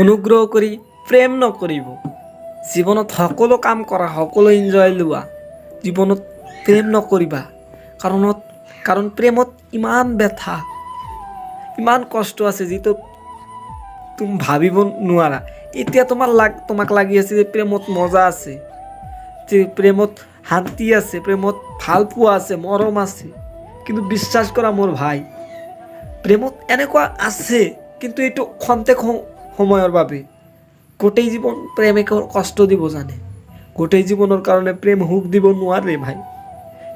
অনুগ্ৰহ কৰি প্ৰেম নকৰিব। জীৱনত সকলো কাম কৰা, সকলো এনজয় লোৱা, জীৱনত প্ৰেম নকৰিবা। কাৰণ প্ৰেমত ইমান ব্যথা, ইমান কষ্ট আছে যিটো তুমি ভাবিব নোৱাৰা। এতিয়া তোমাক লাগি আছে যে প্ৰেমত মজা আছে, যে প্ৰেমত শান্তি আছে, প্ৰেমত ভাল পোৱা আছে, মৰম আছে। কিন্তু বিশ্বাস কৰা মোৰ ভাই, প্ৰেমত এনেকুৱা আছে, কিন্তু এইটো খন্তেক সময়ৰ বাবে। গোটেই জীৱন প্ৰেমে কষ্ট দিব জানে, গোটেই জীৱনৰ কাৰণে প্ৰেম সুখ দিব নোৱাৰে ভাই।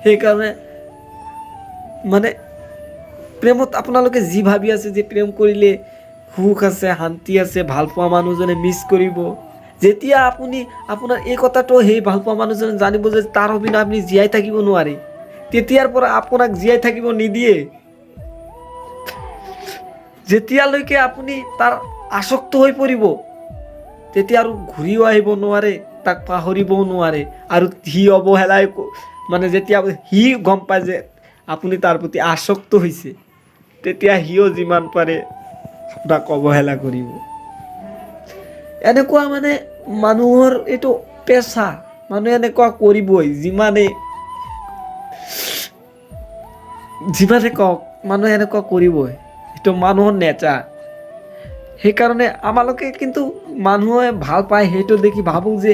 সেইকাৰণে মানে প্ৰেমত আপোনালোকে যি ভাবি আছে যে প্ৰেম কৰিলে সুখ আছে, শান্তি আছে, ভাল পোৱা মানুহজনে মিছ কৰিব, যেতিয়া আপোনাৰ এই কথাটো সেই ভাল পোৱা মানুহজনে জানিব যে তাৰ অবিহনে আপুনি জীয়াই থাকিব নোৱাৰে, তেতিয়াৰ পৰা আপোনাক জীয়াই থাকিব নিদিয়ে। যেতিয়ালৈকে আপুনি তাৰ আসক্ত হৈ পৰিব, তেতিয়া আৰু ঘূৰিও আহিব নোৱাৰে, তাক পাহৰিবও নোৱাৰে। আৰু সি অৱহেলাই মানে যেতিয়া সি গম পায় যে আপুনি তাৰ প্ৰতি আসক্ত হৈছে, তেতিয়া সিও যিমান পাৰে আপোনাক অৱহেলা কৰিব। এনেকুৱা মানে মানুহৰ এইটো পেচা, মানুহে এনেকুৱা কৰিবই। যিমানে কওক মানুহে এনেকুৱা কৰিবই, এইটো মানুহৰ নেচাৰ। সেইকাৰণে আমালোকে কিন্তু মানুহে ভাল পায় সেইটো দেখি ভাবোঁ যে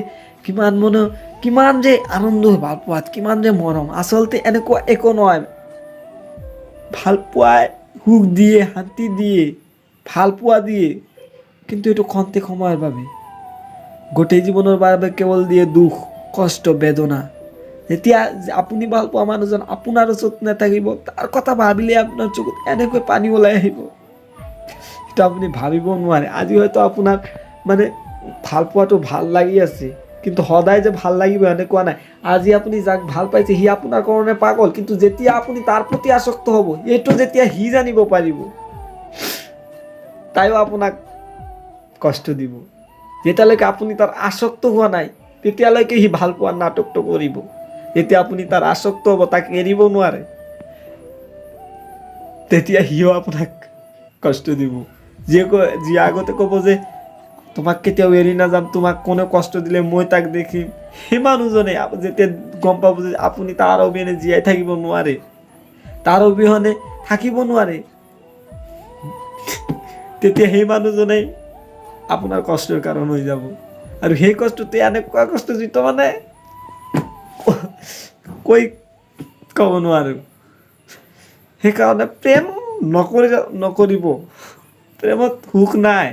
কিমান যে আনন্দ হয় ভাল পোৱাত, কিমান যে মৰম। আচলতে এনেকুৱা একো নহয়। ভাল পোৱাই সুখ দিয়ে, শান্তি দিয়ে, ভাল পোৱা দিয়ে, কিন্তু এইটো খন্তেক সময়ৰ বাবে। গোটেই জীৱনৰ বাবে কেৱল দিয়ে দুখ, কষ্ট, বেদনা। যেতিয়া আপুনি ভাল পোৱা মানুহজন আপোনাৰ ওচৰত নাথাকিব, তাৰ কথা ভাবিলে আপোনাৰ চকুত এনেকৈ পানী ওলাই আহিব, সেইটো আপুনি ভাবিব নোৱাৰে। আজি হয়তো আপোনাৰ মানে ভাল পোৱাটো ভাল লাগি আছে, কিন্তু সদায় যে ভাল লাগিব এনেকুৱা নাই। আজি আপুনি যাক ভাল পাইছে সি আপোনাৰ কাৰণে পাগল, কিন্তু যেতিয়া আপুনি তাৰ প্ৰতি আসক্ত হ'ব, এইটো যেতিয়া সি জানিব পাৰিব, তাইও আপোনাক কষ্ট দিব। যেতিয়ালৈকে আপুনি তাৰ আসক্ত হোৱা নাই, তেতিয়ালৈকে সি ভাল পোৱাৰ নাটকটো কৰিব। যেতিয়া আপুনি তাৰ আসক্ত হ'ব, তাক এৰিব নোৱাৰে, তেতিয়া সিও আপোনাক কষ্ট দিব। যি আগতে ক'ব যে তোমাক কেতিয়াও এৰি নাযাম, তোমাক কোনে কষ্ট দিলে মই তাক দেখিম, সেই মানুহজনে যেতিয়া গম পাব যে আপুনি তাৰ অবিহনে জীয়াই থাকিব নোৱাৰে, তাৰ অবিহনে থাকিব নোৱাৰে, তেতিয়া সেই মানুহজনেই আপোনাৰ কষ্টৰ কাৰণ হৈ যাব। আৰু সেই কষ্টটো এনেকুৱা কষ্ট যিটো মানে কৈ ক'ব নোৱাৰোঁ। সেইকাৰণে প্ৰেম নকৰিব। প্ৰেমত সুখ নাই,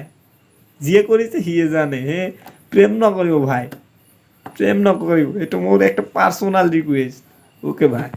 যিয়ে কৰিছে সিয়ে জানে। প্ৰেম নকৰিব ভাই, প্ৰেম নকৰিব। এইটো মোৰ একটা পাৰ্সোনাল ৰিকোয়েস্ট। ওকে ভাই।